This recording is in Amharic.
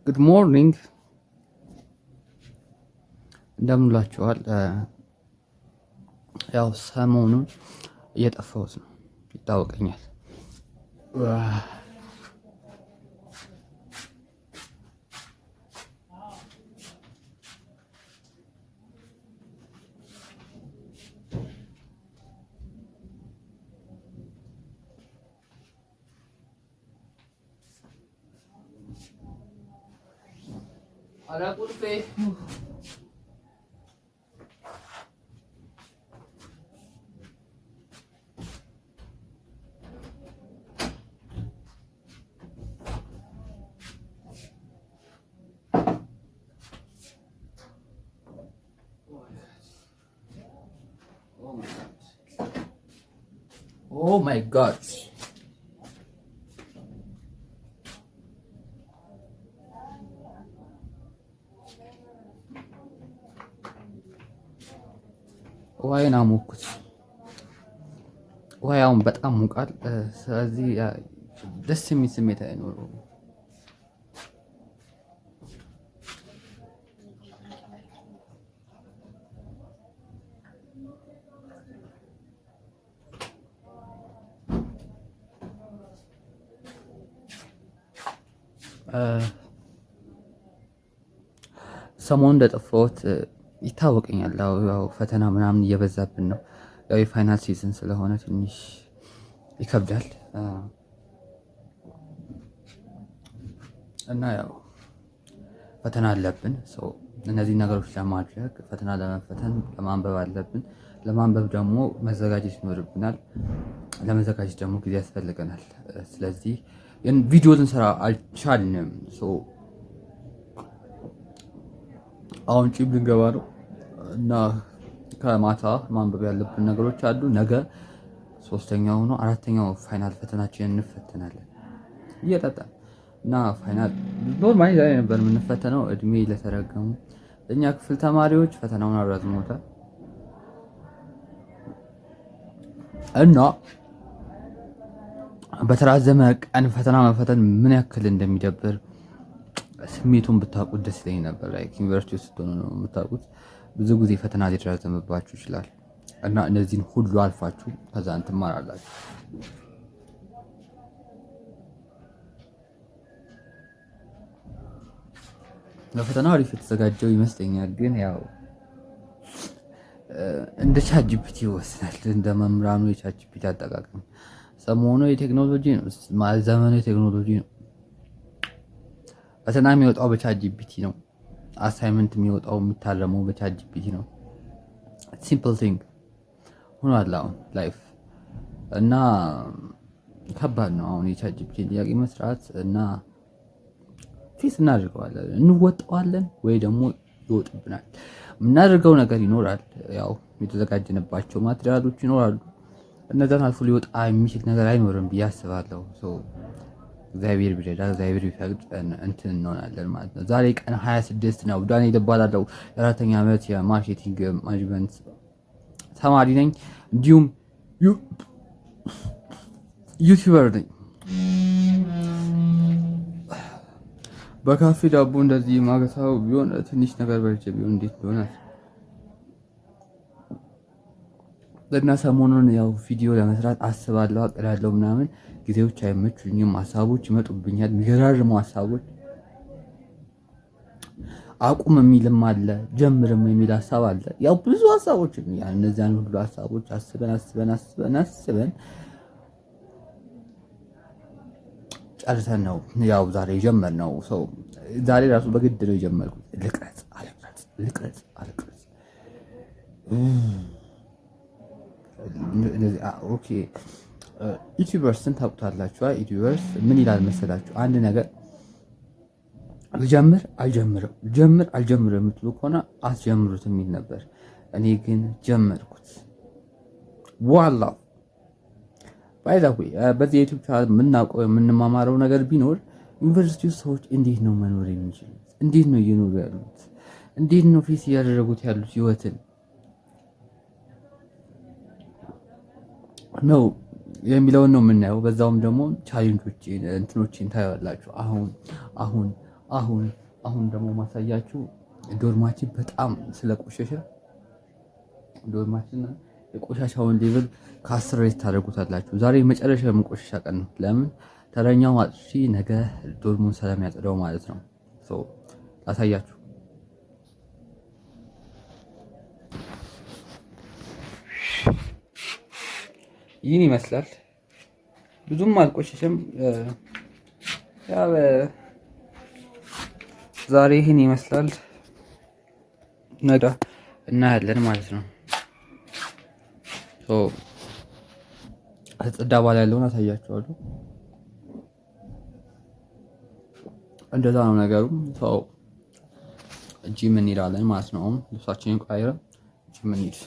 ጉድ ሞርኒንግ እንደምንላችኋል። ያው ሰሞኑን እየጠፋሁት ነው ይታወቀኛል። Ada kurve. Oh my God. ውሃዬን አሞኩት። ውሃውን በጣም ሙቃል። ስለዚህ ደስ የሚል ስሜት አይኖረውም። ሰሞኑን እንደጠፋሁት ይታወቀኛል። ያው ፈተና ምናምን እየበዛብን ነው። ያው የፋይናል ሲዝን ስለሆነ ትንሽ ይከብዳል እና ያው ፈተና አለብን። እነዚህ ነገሮች ለማድረግ ፈተና ለመፈተን ለማንበብ አለብን። ለማንበብ ደግሞ መዘጋጀት ይኖርብናል። ለመዘጋጀት ደግሞ ጊዜ ያስፈልገናል። ስለዚህ ቪዲዮ ልንሰራ አልቻልንም። አሁን ጭብ ልንገባ ነው እና ከማታ ማንበብ ያለብን ነገሮች አሉ። ነገ ሶስተኛው ነው አራተኛው ፋይናል ፈተናችንን እንፈተናለን እየጠጣን እና ፋይናል ኖርማሊ ዛሬ ነበር የምንፈተነው። እድሜ ለተረገሙ እኛ ክፍል ተማሪዎች ፈተናውን አራዝመውታል እና በተራዘመ ቀን ፈተና መፈተን ምን ያክል እንደሚደብር ስሜቱን ብታውቁት ደስ ይለኝ ነበር። ዩኒቨርሲቲ ውስጥ ስትሆኑ ነው የምታውቁት። ብዙ ጊዜ ፈተና ሊራዘምባችሁ ይችላል እና እነዚህን ሁሉ አልፋችሁ ከዛ ትማራላችሁ። ለፈተናው አሪፍ የተዘጋጀው ይመስለኛል። ግን ያው እንደ ቻትጂፒቲ ይወስናል፣ እንደ መምህራኑ የቻትጂፒቲ አጠቃቀም። ሰሞኑ የቴክኖሎጂ ነው፣ ዘመኑ የቴክኖሎጂ ነው። ፈተና የሚወጣው በቻትጂፒቲ ነው። አሳይመንት የሚወጣው የሚታረመው በቻትጂፒቲ ነው። ሲምፕል ቲንግ ሆኗል አሁን ላይፍ እና ከባድ ነው አሁን የቻትጂፒቲ ጥያቄ መስራት እና ፌስ እናደርገዋለን፣ እንወጣዋለን ወይ ደግሞ ይወጥብናል። የምናደርገው ነገር ይኖራል። ያው የተዘጋጀንባቸው ማቴሪያሎች ይኖራሉ። እነዛን አልፎ ሊወጣ የሚችል ነገር አይኖርም ብዬ አስባለሁ። እግዚአብሔር ቢረዳ እግዚአብሔር ቢፈቅድ እንትን እንሆናለን ማለት ነው። ዛሬ ቀን 26 ነው። ዳንኤል እባላለሁ። የአራተኛ ዓመት የማርኬቲንግ ማኔጅመንት ተማሪ ነኝ። እንዲሁም ዩቲዩበር ነኝ። በካፌ ዳቦ እንደዚህ ማገሳው ቢሆን ትንሽ ነገር በልቼ ቢሆን እንዴት ይሆናል? እና ሰሞኑን ያው ቪዲዮ ለመስራት አስባለሁ፣ አቅዳለሁ ምናምን ጊዜዎች አይመቹኝም። ሀሳቦች ይመጡብኛል፣ የሚገራርሙ ሀሳቦች። አቁም የሚልም አለ፣ ጀምርም የሚል ሀሳብ አለ። ያው ብዙ ሀሳቦች እነዚያን ሁሉ ሀሳቦች አስበን ጨርሰን ነው ያው ዛሬ የጀመርነው። ዛሬ ራሱ በግድ ነው የጀመርኩት። ልቅረጽ አልቅረጽ። ኦኬ ዩቲዩበርስን ታውቁታላችሁ። ዩቲዩበርስ ምን ይላል መሰላችሁ? አንድ ነገር ልጀምር አልጀምርም የምትሉ ከሆነ አስጀምሩት የሚል ነበር። እኔ ግን ጀመርኩት። ዋላ ባይዛዌ በዚህ የዩቲዩብ ቻናል የምናውቀው የምንማማረው ነገር ቢኖር ዩኒቨርሲቲ ውስጥ ሰዎች እንዴት ነው መኖር የሚችሉት? እንዴት ነው እየኖሩ ያሉት? እንዴት ነው ፌስ እያደረጉት ያሉት ህይወትን ነው የሚለውን ነው የምናየው። በዛውም ደግሞ ቻሌንጆችን እንትኖችን ታያላችሁ። አሁን አሁን አሁን ደግሞ ማሳያችሁ ዶርማችን በጣም ስለቆሸሸ ዶርማችን የቆሻሻውን ሌቭል ከ10 ሬት ታደርጉታላችሁ። ዛሬ የመጨረሻ የመቆሻሻ ቀን ነው። ለምን ተረኛው አጥፊ ነገ ዶርሙን ስለሚያጸዳው ማለት ነው። ላሳያችሁ። ይህን ይመስላል። ብዙም አልቆሸሸም። ያው ዛሬ ይህን ይመስላል። ነገ እናያለን ማለት ነው። ከጽዳ በኋላ ያለውን አሳያችኋለሁ። እንደዛ ነው ነገሩ። ጂም እንሄዳለን ማለት ነው። ልብሳችንን ቀይረን ጂም እንሂድ።